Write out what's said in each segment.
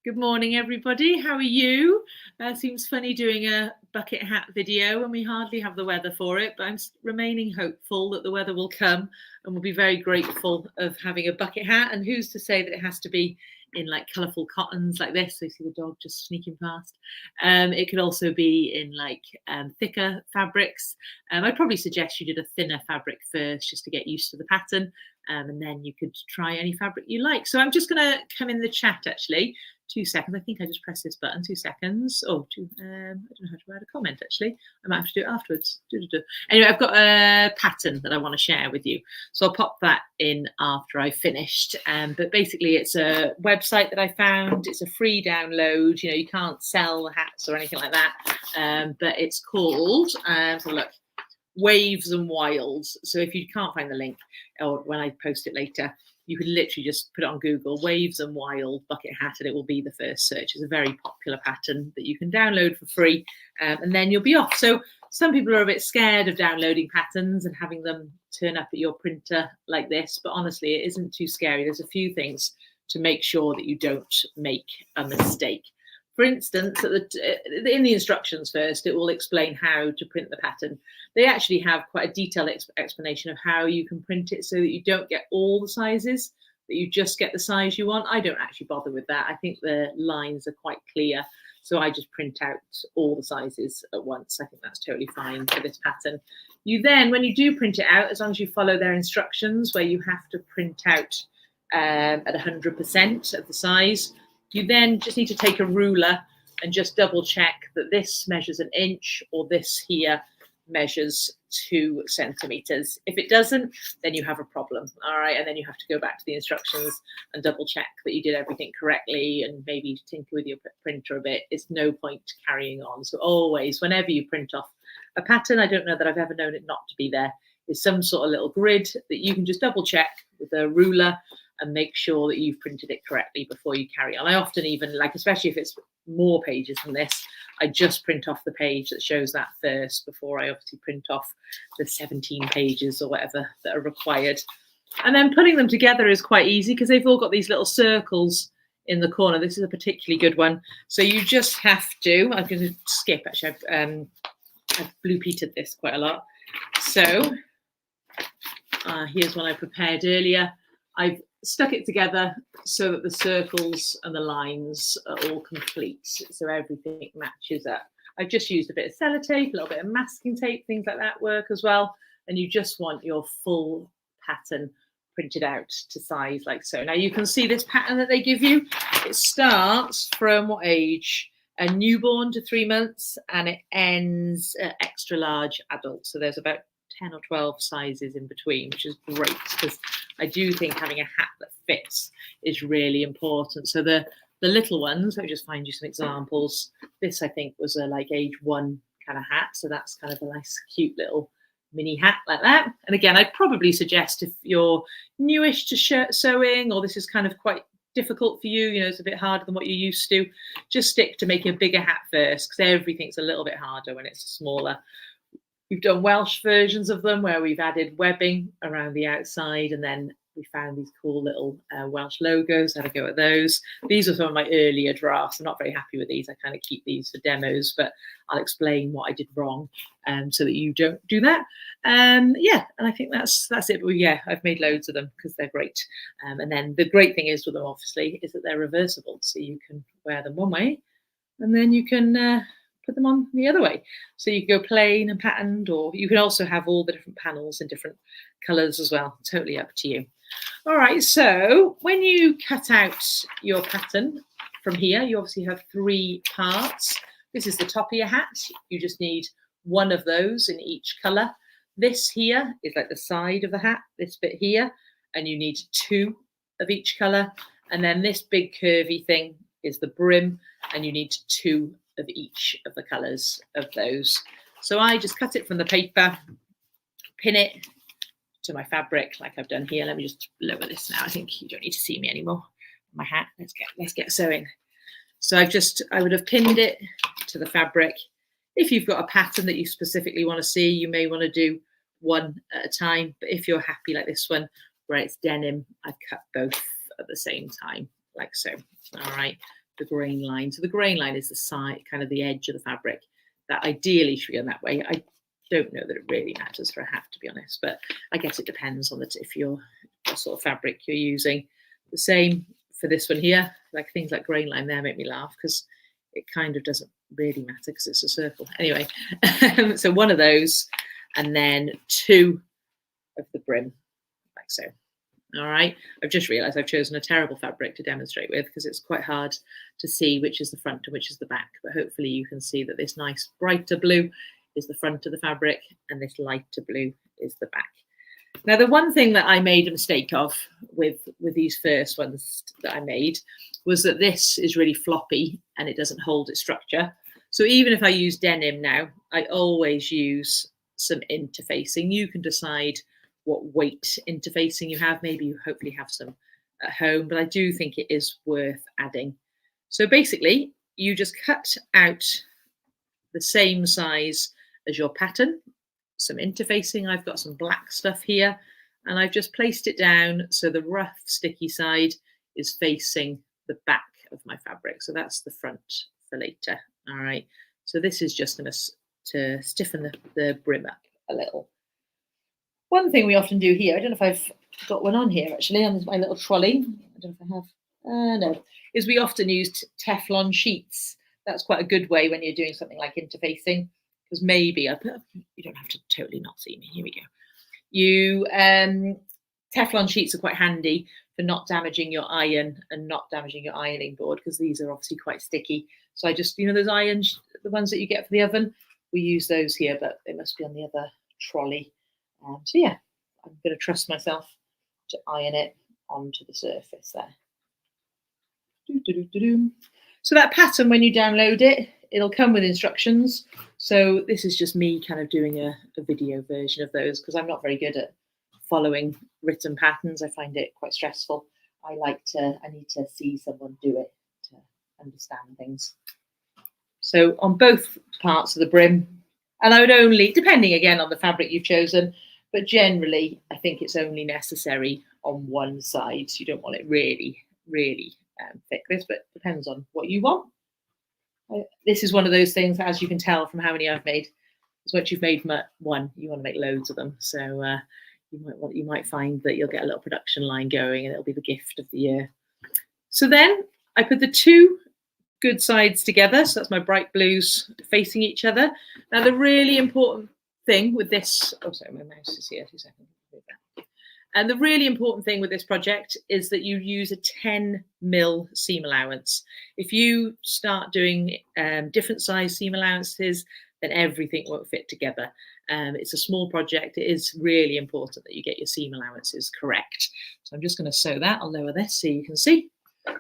Good morning, everybody. How are you? Seems funny doing a bucket hat video when we hardly have the weather for it, but I'm remaining hopeful that the weather will come and we'll be very grateful of having a bucket hat. And who's to say that it has to be in like colourful cottons like this? So you see the dog just sneaking past. It could also be in like thicker fabrics. I'd probably suggest you did a thinner fabric first just to get used to the pattern. And then you could try any fabric you like. So I'm just going to come in the chat actually. 2 seconds. I think I just press this button. 2 seconds. I don't know how to write a comment actually. I might have to do it afterwards. Anyway, I've got a pattern that I want to share with you. So I'll pop that in after I've finished. But basically it's a website that I found. It's a free download. You know, you can't sell hats or anything like that. But it's called, so look, Waves and Wilds. So if you can't find the link or when I post it later, you can literally just put it on Google, Waves and Wild bucket hat, and it will be the first search. It's a very popular pattern that you can download for free, and then you'll be off. So some people are a bit scared of downloading patterns and having them turn up at your printer like this, but honestly, it isn't too scary. There's a few things to make sure that you don't make a mistake. For instance, in the instructions first, it will explain how to print the pattern. They actually have quite a detailed explanation of how you can print it so that you don't get all the sizes, that you just get the size you want. I don't actually bother with that. I think the lines are quite clear. So I just print out all the sizes at once. I think that's totally fine for this pattern. You then, when you do print it out, as long as you follow their instructions where you have to print out at 100% of the size, you then just need to take a ruler and just double check that this measures 1 inch or this here measures 2 centimeters. If it doesn't, then you have a problem. All right. And then you have to go back to the instructions and double check that you did everything correctly and maybe tinker with your printer a bit. It's no point carrying on. So always, whenever you print off a pattern, I don't know that I've ever known it not to be there, is some sort of little grid that you can just double check with a ruler and make sure that you've printed it correctly before you carry on. I often even, like, especially if it's more pages than this, I just print off the page that shows that first before I obviously print off the 17 pages or whatever that are required. And then putting them together is quite easy because they've all got these little circles in the corner. This is a particularly good one. So you just have to, I'm going to skip actually, I've blue-peated this quite a lot. So here's one I prepared earlier. I've stuck it together so that the circles and the lines are all complete, so everything matches up. I've just used a bit of sellotape, a little bit of masking tape, things like that work as well. And you just want your full pattern printed out to size like so. Now you can see this pattern that they give you. It starts from what age? A newborn to 3 months, and it ends at extra large adult. So there's about 10 or 12 sizes in between, which is great because I do think having a hat that fits is really important. So the little ones, let me just find you some examples. This I think was a like age 1 kind of hat. So that's kind of a nice cute little mini hat like that. And again, I'd probably suggest if you're newish to sewing or this is kind of quite difficult for you, you know, it's a bit harder than what you're used to, just stick to making a bigger hat first because everything's a little bit harder when it's smaller. We've done Welsh versions of them where we've added webbing around the outside, and then we found these cool little Welsh logos. Had a go at those. These are some of my earlier drafts. I'm not very happy with these. I kind of keep these for demos, but I'll explain what I did wrong so that you don't do that. Yeah, and I think that's it. But yeah, I've made loads of them because they're great. And then the great thing is with them, obviously, is that they're reversible. So you can wear them one way and then you can put them on the other way. So you can go plain and patterned, or you can also have all the different panels in different colours as well. Totally up to you. All right, so when you cut out your pattern from here, you obviously have 3 parts. This is the top of your hat. You just need 1 of those in each colour. This here is like the side of the hat, this bit here, and you need 2 of each colour. And then this big curvy thing is the brim, and you need 2 of each of the colours of those. So I just cut it from the paper, pin it to my fabric like I've done here. Let me just lower this now. I think you don't need to see me anymore. My hat. Let's get sewing. So I would have pinned it to the fabric. If you've got a pattern that you specifically want to see, you may want to do 1 at a time. But if you're happy like this one, where it's denim, I've cut both at the same time, like so. All right. the grain line. So the grain line is the side, kind of the edge of the fabric that ideally should be done that way. I don't know that it really matters for a hat, to be honest, but I guess it depends on if you're what sort of fabric you're using. The same for this one here, like things like grain line there make me laugh because it kind of doesn't really matter because it's a circle. Anyway, so one of those and then two of the brim, like so. All right, I've just realised I've chosen a terrible fabric to demonstrate with because it's quite hard to see which is the front and which is the back, but hopefully you can see that this nice brighter blue is the front of the fabric and this lighter blue is the back. Now, the one thing that I made a mistake of with these first ones that I made was that this is really floppy and it doesn't hold its structure. So even if I use denim now, I always use some interfacing. You can decide what weight interfacing you have. Maybe you hopefully have some at home, but I do think it is worth adding. So basically, you just cut out the same size as your pattern, some interfacing. I've got some black stuff here, and I've just placed it down so the rough, sticky side is facing the back of my fabric. So that's the front for later. All right. So this is just going to stiffen the brim up a little. One thing we often do here, I don't know if I've got one on here actually, on my little trolley. I don't know if I have. No, is we often use Teflon sheets. That's quite a good way when you're doing something like interfacing, because maybe you don't have to totally not see me. Here we go. Teflon sheets are quite handy for not damaging your iron and not damaging your ironing board, because these are obviously quite sticky. So I just, those irons, the ones that you get for the oven, we use those here, but they must be on the other trolley. So yeah, I'm going to trust myself to iron it onto the surface there. So that pattern, when you download it, it'll come with instructions. So this is just me kind of doing a video version of those, because I'm not very good at following written patterns. I find it quite stressful. I need to see someone do it to understand things. So on both parts of the brim, and I would only, depending again on the fabric you've chosen, but generally I think it's only necessary on one side. So you don't want it really, really thick, but it depends on what you want. This is one of those things, as you can tell from how many I've made, is once you've made one, you want to make loads of them. So you might find that you'll get a little production line going, and it'll be the gift of the year. So then I put the two good sides together. So that's my bright blues facing each other. Now the really important thing with this, oh sorry, my mouse is here, 2 seconds. And the really important thing with this project is that you use a 10 mil seam allowance. If you start doing different size seam allowances, then everything won't fit together. It's a small project. It is really important that you get your seam allowances correct. So I'm just going to sew that. I'll lower this so you can see.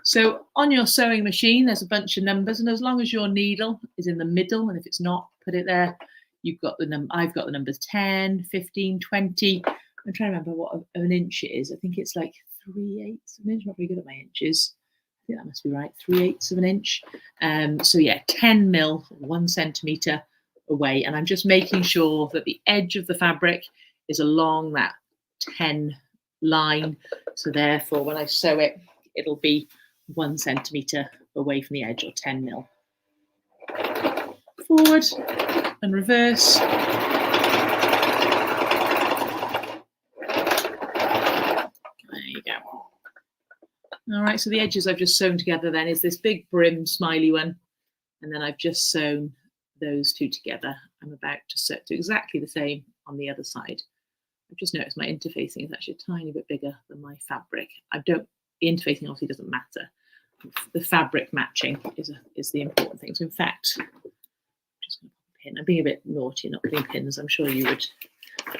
So on your sewing machine, there's a bunch of numbers, and as long as your needle is in the middle, and if it's not, put it there. You've got the number. I've got the numbers 10, 15, 20. I'm trying to remember what an inch it is. I think it's like 3/8 of an inch. I'm not very good at my inches. I think that must be right. 3/8 of an inch. So yeah, 10 mil, 1 centimetre away. And I'm just making sure that the edge of the fabric is along that 10 line. So therefore, when I sew it, it'll be 1 centimetre away from the edge, or 10 mil. Forward and reverse. All right, so the edges I've just sewn together then is this big brim smiley one, and then I've just sewn those two together. I'm about to do exactly the same on the other side. I've just noticed my interfacing is actually a tiny bit bigger than my fabric. The interfacing obviously doesn't matter. The fabric matching is the important thing. So in fact, I'm just going to put a pin. I'm being a bit naughty not putting pins. I'm sure you would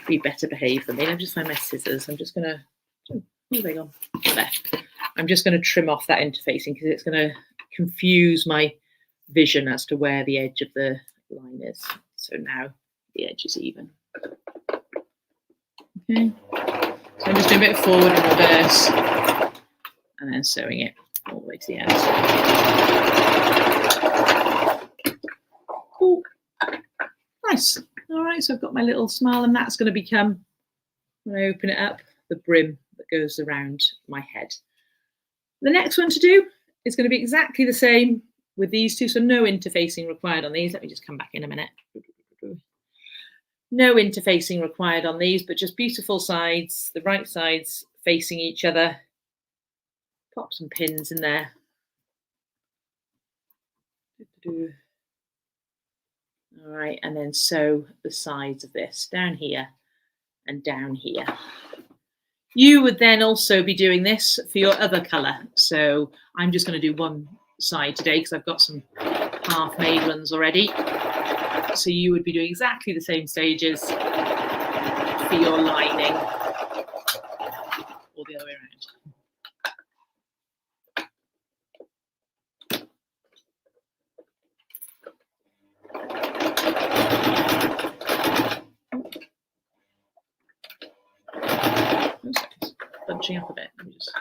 be better behaved than me. I've just found my scissors. I'm just going to, where are they gone? There. I'm just going to trim off that interfacing because it's going to confuse my vision as to where the edge of the line is. So now the edge is even. Okay. So I'm just doing a bit forward and reverse and then sewing it all the way to the end. Cool. Nice. All right, so I've got my little smile, and that's going to become, when I open it up, the brim that goes around my head. The next one to do It's going to be exactly the same with these two, so no interfacing required on these. Let me just come back in a minute. No interfacing required on these, but just beautiful sides, the right sides facing each other. Pop some pins in there. All right, and then sew the sides of this down here and down here. You would then also be doing this for your other colour. So I'm just going to do one side today because I've got some half-made ones already. So you would be doing exactly the same stages for your lining, or the other way around. Bunching up a bit. Let me just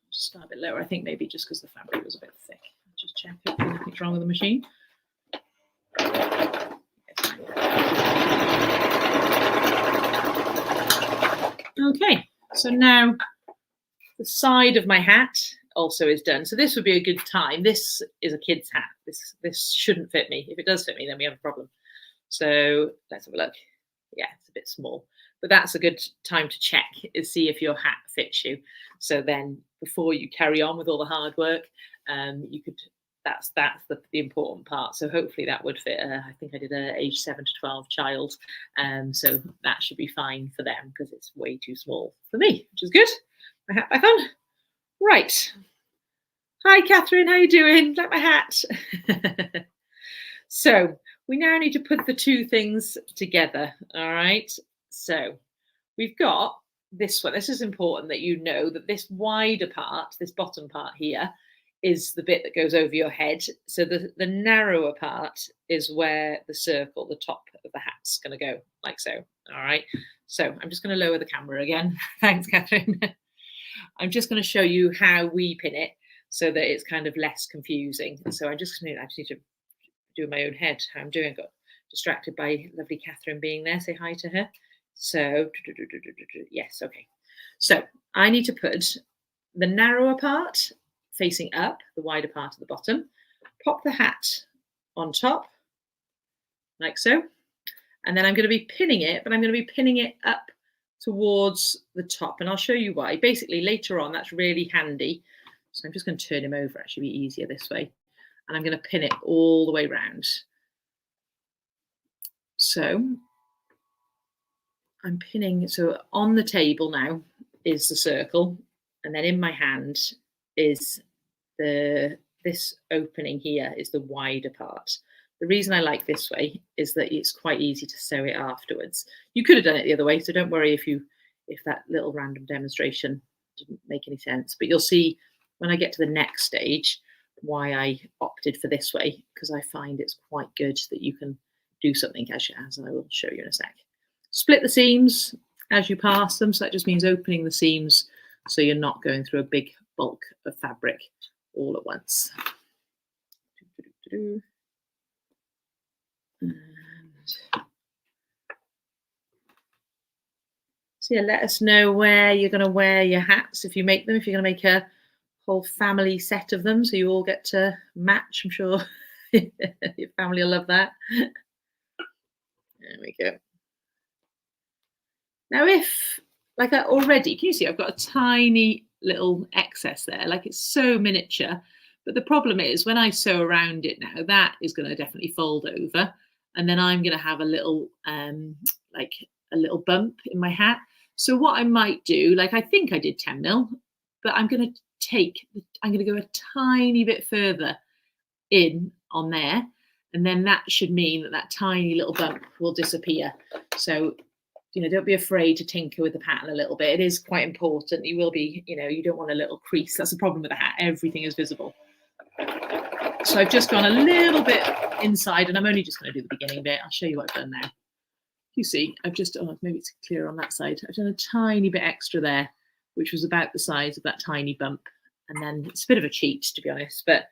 start a bit lower. I think maybe just because the fabric was a bit thick. Just check if nothing's wrong with the machine. Okay, so now the side of my hat also is done. So this would be a good time. This is a kid's hat. This shouldn't fit me. If it does fit me, then we have a problem. So let's have a look. Yeah, it's a bit small, but that's a good time to check and see if your hat fits you. So then before you carry on with all the hard work, you could, that's the important part. So hopefully that would fit. I think I did a age 7 to 12 child. So that should be fine for them because it's way too small for me, which is good. My hat back on. Right. Hi, Catherine, how you doing? Like my hat. So we now need to put the two things together. All right. So we've got this one. This is important that you know that this wider part, this bottom part here, is the bit that goes over your head. So the narrower part is where the circle, the top of the hat's going to go, like so. All right. So I'm just going to lower the camera again. Thanks, Catherine. I'm just going to show you how we pin it so that it's kind of less confusing. So I just need to do my own head how I'm doing. Got distracted by lovely Catherine being there. Say hi to her. So yes, okay. So I need to put the narrower part facing up, the wider part at the bottom, pop the hat on top, like so. And then I'm going to be pinning it, but I'm going to be pinning it up towards the top. And I'll show you why. Basically, later on, that's really handy. So I'm just going to turn him over, actually be easier this way. And I'm going to pin it all the way around. So I'm pinning, so on the table now is the circle. And then in my hand is this opening here is the wider part. The reason I like this way is that it's quite easy to sew it afterwards. You could have done it the other way, so don't worry if that little random demonstration didn't make any sense. But you'll see when I get to the next stage why I opted for this way, because I find it's quite good that you can do something as I will show you in a sec. Split the seams as you pass them, so that just means opening the seams so you're not going through a big bulk of fabric all at once. And so yeah, let us know where you're going to wear your hats if you make them, if you're going to make a whole family set of them so you all get to match. I'm sure your family will love that. There we go. Now if, like already, can you see I've got a tiny little excess there, like it's so miniature, but the problem is when I sew around it now, that is going to definitely fold over, and then I'm going to have a little like a little bump in my hat. So what I might do, like I think I did 10 mil, but I'm going to go a tiny bit further in on there, and then that should mean that tiny little bump will disappear. So don't be afraid to tinker with the pattern a little bit. It is quite important. You will be, you don't want a little crease. That's the problem with the hat. Everything is visible. So I've just gone a little bit inside, and I'm only just going to do the beginning bit. I'll show you what I've done now. You see, I've just, maybe it's clearer on that side. I've done a tiny bit extra there, which was about the size of that tiny bump. And then it's a bit of a cheat, to be honest, but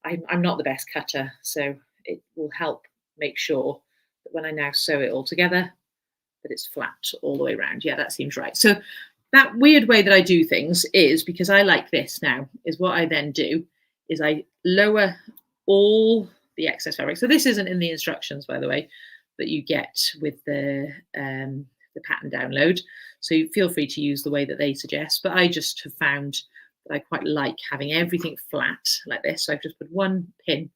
I'm not the best cutter. So it will help make sure that when I now sew it all together, that it's flat all the way around. Yeah, that seems right. So that weird way that I do things is because I like this now, is what I then do is I lower all the excess fabric. So this isn't in the instructions, by the way, that you get with the pattern download. So you feel free to use the way that they suggest, but I just have found that I quite like having everything flat like this. So I've just put one pin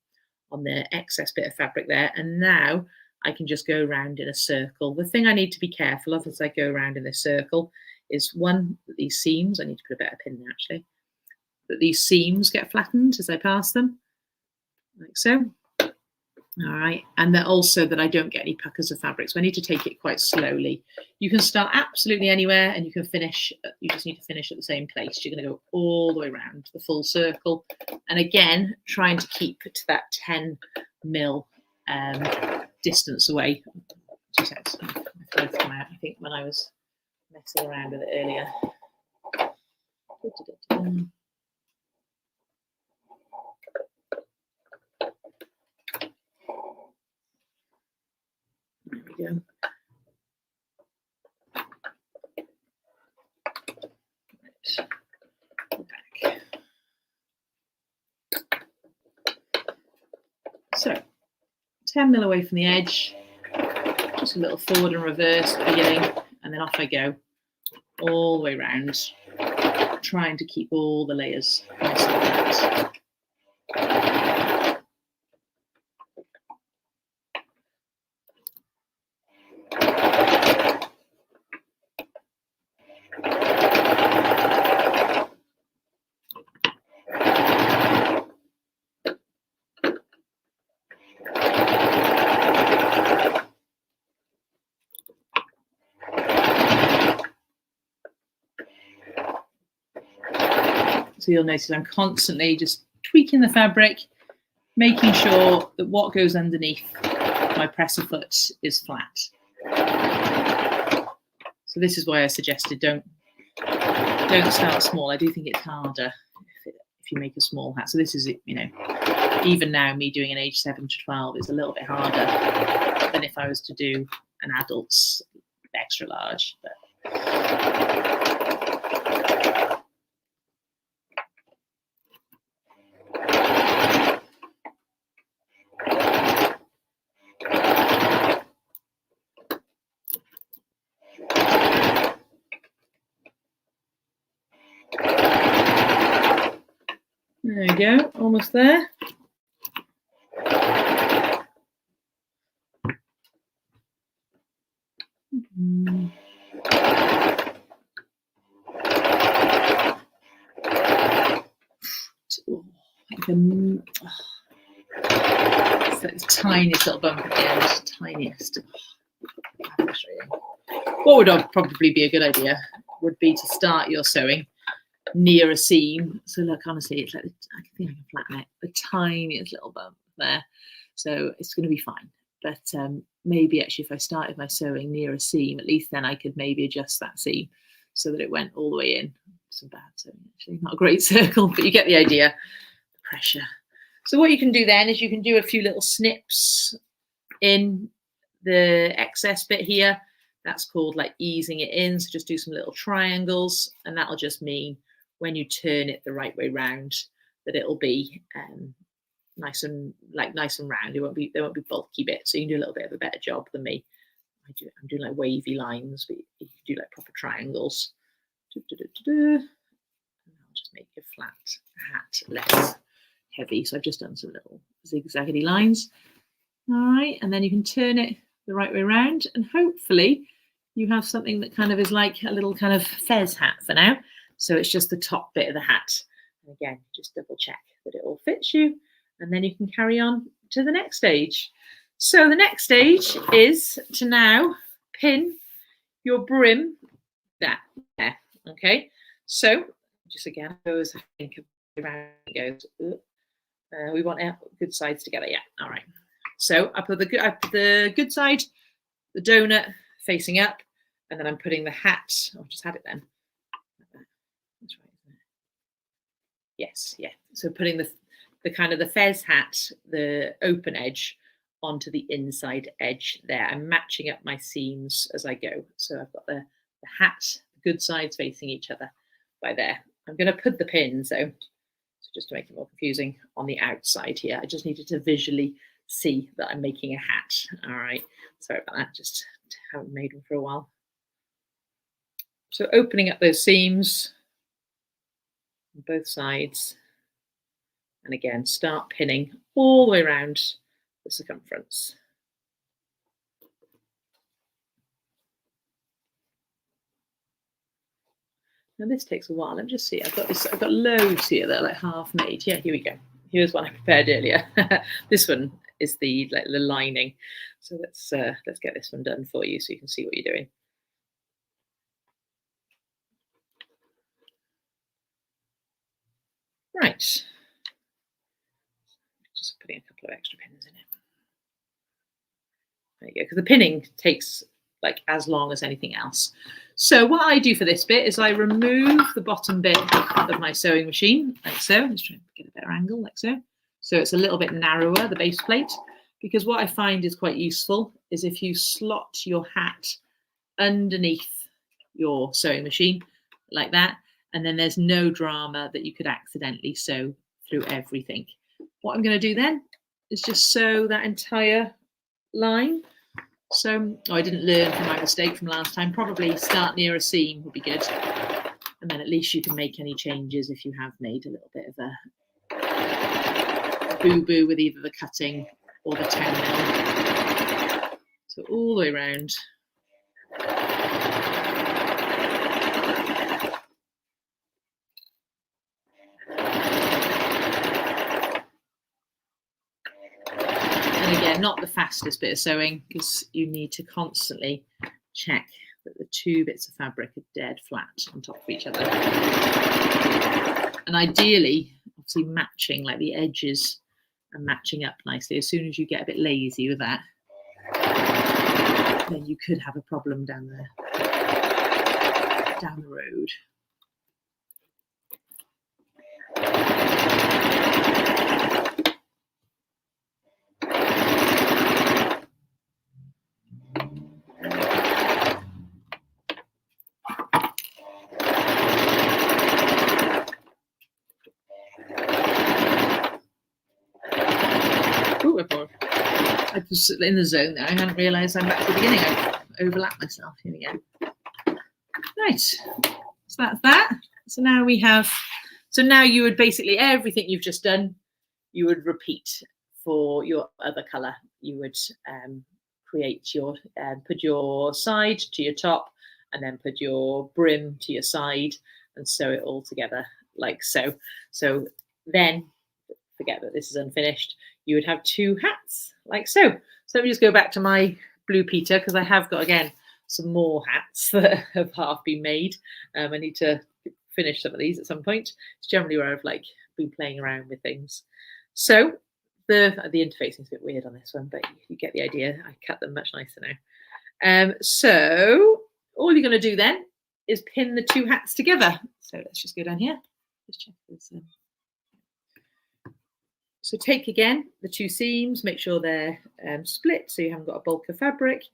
on the excess bit of fabric there, and now I can just go around in a circle. The thing I need to be careful of as I go around in this circle is one, that these seams, I need to put a better pin there actually, that these seams get flattened as I pass them, like so. All right, and then also that I don't get any puckers of fabric, so I need to take it quite slowly. You can start absolutely anywhere and you can finish, you just need to finish at the same place. You're going to go all the way around the full circle, and again trying to keep to that 10 mil distance away. 2 seconds. My come out, I think, when I was messing around with it earlier. There we go. Right. Back. So 10 mil away from the edge, just a little forward and reverse at the beginning, and then off I go all the way around, trying to keep all the layers nice and flat. So you'll notice I'm constantly just tweaking the fabric, making sure that what goes underneath my presser foot is flat. So this is why I suggested don't start small. I do think it's harder if you make a small hat. So this is, you know, even now me doing an age 7 to 12 is a little bit harder than if I was to do an adult's extra large. But there we go, almost there. It's that tiniest little bump at the end, tiniest. What would probably be a good idea would be to start your sewing near a seam. So look, honestly, it's like, I think I can flatten it, the tiniest little bump there. So it's going to be fine. But maybe actually if I started my sewing near a seam, at least then I could maybe adjust that seam so that it went all the way in. Some bad sewing, actually, not a great circle, but you get the idea. Pressure. So what you can do then is you can do a few little snips in the excess bit here. That's called like easing it in. So just do some little triangles, and that'll just mean when you turn it the right way round that it'll be nice and round. There won't be bulky bits, so you can do a little bit of a better job than me. I'm doing like wavy lines, but you can do like proper triangles. And I'll just make your flat hat less heavy. So I've just done some little zigzaggy lines. All right, and then you can turn it the right way around, and hopefully you have something that kind of is like a little kind of fez hat for now. So it's just the top bit of the hat. And again, just double check that it all fits you, and then you can carry on to the next stage. So the next stage is to now pin your brim there. Okay, so just again, goes, I think around it goes. We want good sides together. Yeah, all right. So I put the good side, the donut facing up, and then I'm putting the hat. Oh, I just had it then. That's right, isn't it? Yes, yeah. So putting the kind of the fez hat, the open edge, onto the inside edge there. I'm matching up my seams as I go. So I've got the hat, good sides facing each other by there. I'm going to put the pins, so just to make it more confusing, on the outside here. I just needed to visually see that I'm making a hat. All right, sorry about that, just haven't made one for a while. So opening up those seams on both sides, and again, start pinning all the way around the circumference. Now this takes a while. Let me just see. I've got loads here that are like half made. Yeah, here we go. Here's one I prepared earlier. This one is the lining. So let's get this one done for you so you can see what you're doing. Right. Just putting a couple of extra pins in it. There you go, because the pinning takes like as long as anything else. So what I do for this bit is I remove the bottom bit of my sewing machine, like so. Let's try and get a better angle, like so. So it's a little bit narrower, the base plate, because what I find is quite useful is if you slot your hat underneath your sewing machine like that, and then there's no drama that you could accidentally sew through everything. What I'm going to do then is just sew that entire line. So I didn't learn from my mistake from last time. Probably start near a seam would be good. And then at least you can make any changes if you have made a little bit of a boo-boo with either the cutting or the toenail. So all the way around. And again, not the fastest bit of sewing because you need to constantly check that the two bits of fabric are dead flat on top of each other. And ideally, obviously matching, like the edges are matching up nicely. As soon as you get a bit lazy with that, then you could have a problem down the road. I was in the zone there. I hadn't realised I'm back at the beginning. I overlapped myself. Here we go. Right. So that's that. So now we have. So now you would basically everything you've just done, you would repeat for your other colour. You would create your put your side to your top, and then put your brim to your side, and sew it all together like so. So then, forget that this is unfinished. You would have two hats like so. So let me just go back to my blue Peter because I have got, again, some more hats that have half been made. I need to finish some of these at some point. It's generally where I've like been playing around with things. So the interfacing is a bit weird on this one, but you get the idea. I cut them much nicer now. So all you're going to do then is pin the two hats together. So let's just go down here. Just check this. So take again the two seams, make sure they're split so you haven't got a bulk of fabric,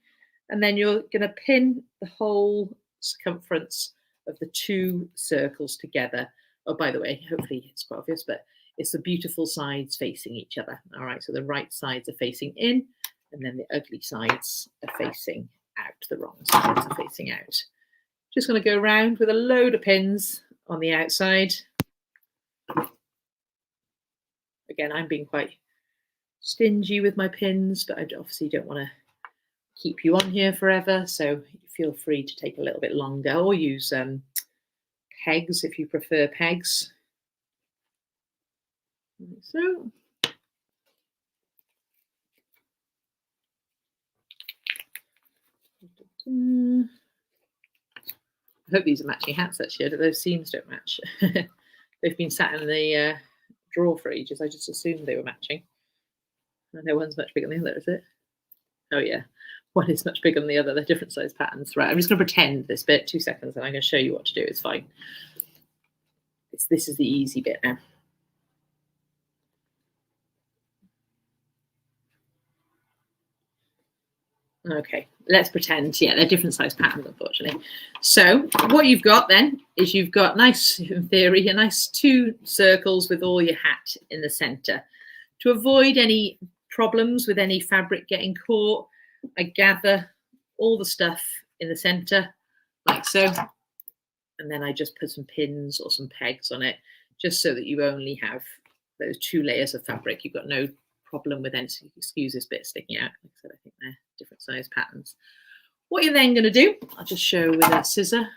and then you're going to pin the whole circumference of the two circles together. Oh, by the way, hopefully it's quite obvious, but it's the beautiful sides facing each other. All right, so the right sides are facing in, and then the ugly sides are facing out. The wrong sides are facing out. Just going to go around with a load of pins on the outside. Again, I'm being quite stingy with my pins, but I obviously don't want to keep you on here forever. So feel free to take a little bit longer or use pegs if you prefer pegs. So. I hope these are matching hats actually. Those seams don't match. They've been sat in the drawer for ages. I just assumed they were matching. I know one's much bigger than the other, is it? Oh yeah, one is much bigger than the other. They're different size patterns. Right, I'm just going to pretend this bit, 2 seconds, and I'm going to show you what to do. It's fine. This is the easy bit now. Okay, let's pretend, yeah, they're different size patterns, unfortunately. So what you've got then is you've got nice, in theory, a nice 2 circles with all your hat in the center. To avoid any problems with any fabric getting caught, I gather all the stuff in the center, like so, and then I just put some pins or some pegs on it, just so that you only have those 2 layers of fabric. You've got no problem with any, excuse this bit sticking out. Like I said, I think they're different size patterns. What you're then going to do, I'll just show with a scissor,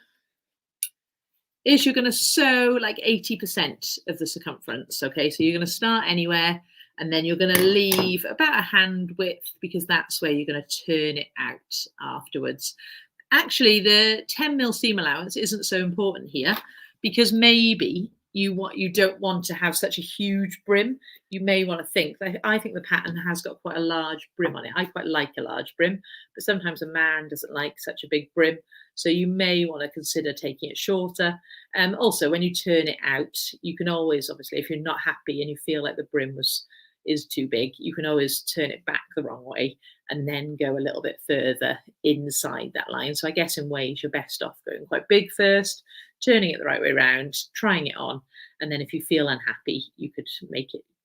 is you're going to sew like 80% of the circumference. Okay, so you're going to start anywhere, and then you're going to leave about a hand width, because that's where you're going to turn it out afterwards. Actually, the 10mm seam allowance isn't so important here, because maybe you don't want to have such a huge brim. You may want to think, I think the pattern has got quite a large brim on it. I quite like a large brim, but sometimes a man doesn't like such a big brim. So you may want to consider taking it shorter. Also, when you turn it out, you can always, obviously, if you're not happy and you feel like the brim is too big, you can always turn it back the wrong way and then go a little bit further inside that line. So I guess in ways you're best off going quite big first, turning it the right way around, trying it on, and then if you feel unhappy, you could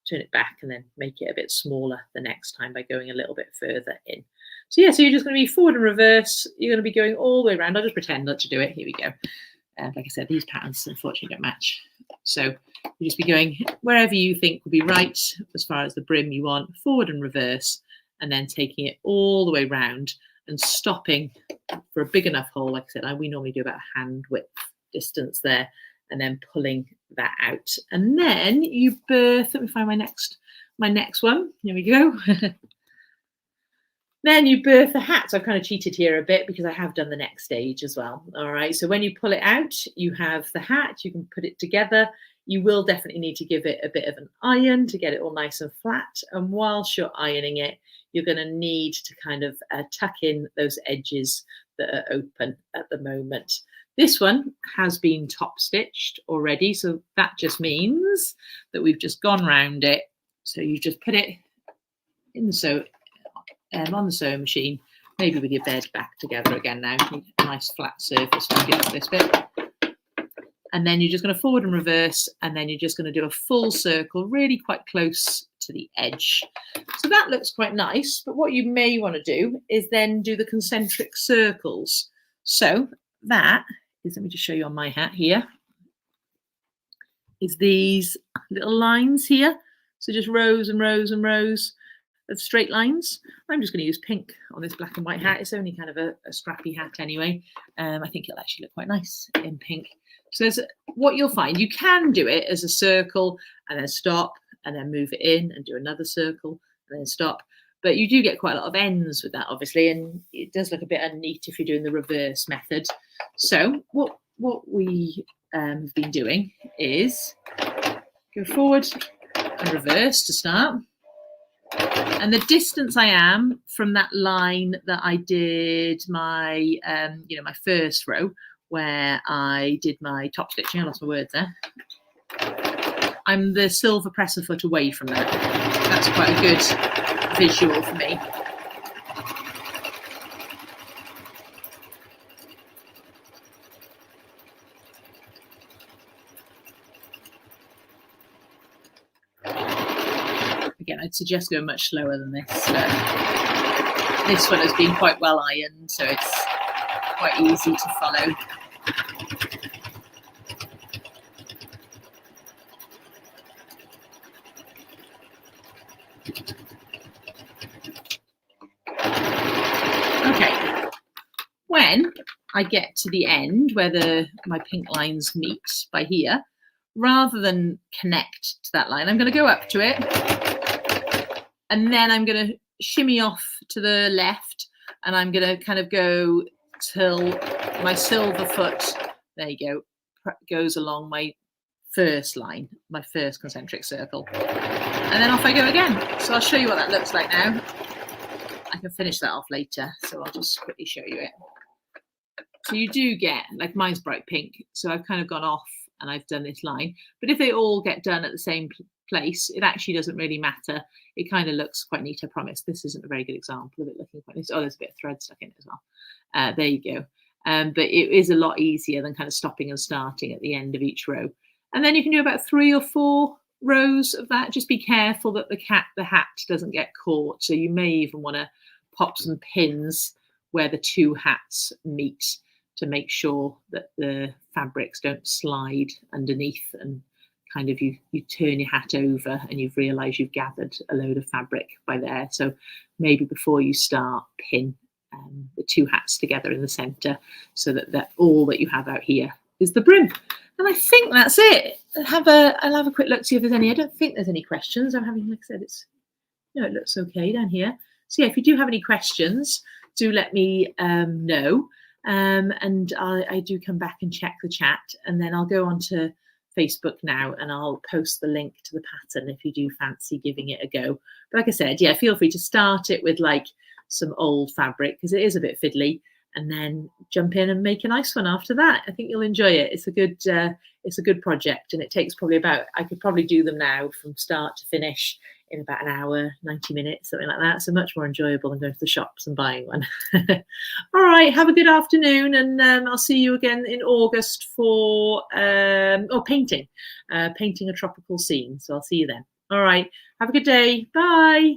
turn it back and then make it a bit smaller the next time by going a little bit further in. So yeah, so you're just going to be forward and reverse. You're going to be going all the way around. I'll just pretend not to do it. Here we go. Like I said, these patterns unfortunately don't match. So you just be going wherever you think would be right as far as the brim you want, forward and reverse, and then taking it all the way round and stopping for a big enough hole. Like I said, we normally do about a hand width distance there, and then pulling that out. And then you birth, let me find my next one. Here we go. Then you birth the hat. So I've kind of cheated here a bit because I have done the next stage as well. All right, so when you pull it out, you have the hat, you can put it together. You will definitely need to give it a bit of an iron to get it all nice and flat. And whilst you're ironing it, you're going to need to kind of tuck in those edges that are open at the moment. This one has been top stitched already, so that just means that we've just gone round it. So you just put it in the on the sewing machine, maybe with your bed back together again now. You need a nice flat surface when you get to this bit. And then you're just going to forward and reverse, and then you're just going to do a full circle, really quite close to the edge. So that looks quite nice, but what you may want to do is then do the concentric circles. So that is, let me just show you on my hat here, is these little lines here. So just rows and rows and rows of straight lines. I'm just going to use pink on this black and white hat. It's only kind of a scrappy hat anyway. I think it'll actually look quite nice in pink. So what you'll find, you can do it as a circle and then stop and then move it in and do another circle and then stop. But you do get quite a lot of ends with that, obviously, and it does look a bit unneat if you're doing the reverse method. So what we have been doing is go forward and reverse to start. And the distance I am from that line that I did my, my first row, where I did my top stitching, I lost my words there. I'm the silver presser foot away from that. That's quite a good visual for me. Again, I'd suggest going much slower than this. This one has been quite well ironed, so it's quite easy to follow. Okay, when I get to the end where my pink lines meet by here, rather than connect to that line, I'm going to go up to it, and then I'm going to shimmy off to the left, and I'm going to kind of go till my silver foot, there you go, goes along my first line, my first concentric circle. And then off I go again. So I'll show you what that looks like now. I can finish that off later, so I'll just quickly show you it. So you do get, like mine's bright pink, so I've kind of gone off and I've done this line. But if they all get done at the same place, it actually doesn't really matter. It kind of looks quite neat, I promise. This isn't a very good example of it looking quite neat. Oh, there's a bit of thread stuck in it as well. There you go. But it is a lot easier than kind of stopping and starting at the end of each row. And then you can do about 3 or 4 rows of that. Just be careful that the hat doesn't get caught. So you may even want to pop some pins where the 2 hats meet to make sure that the fabrics don't slide underneath, and kind of you turn your hat over and you've realised you've gathered a load of fabric by there. So maybe before you start, pin the 2 hats together in the centre, so that all that you have out here is the brim. And I think that's it. I'll have a quick look, see if there's any. I don't think there's any questions. I'm having, like I said, it looks okay down here. So yeah, if you do have any questions, do let me know. And I do come back and check the chat, and then I'll go on to Facebook now and I'll post the link to the pattern if you do fancy giving it a go. But like I said, yeah, feel free to start it with like some old fabric, because it is a bit fiddly, and then jump in and make a nice one after that. I think you'll enjoy it. It's a good project, and it takes probably I could probably do them now from start to finish in about an hour, 90 minutes, something like that. So much more enjoyable than going to the shops and buying one. All right, have a good afternoon, and I'll see you again in August for painting a tropical scene. So I'll see you then. All right, have a good day. Bye.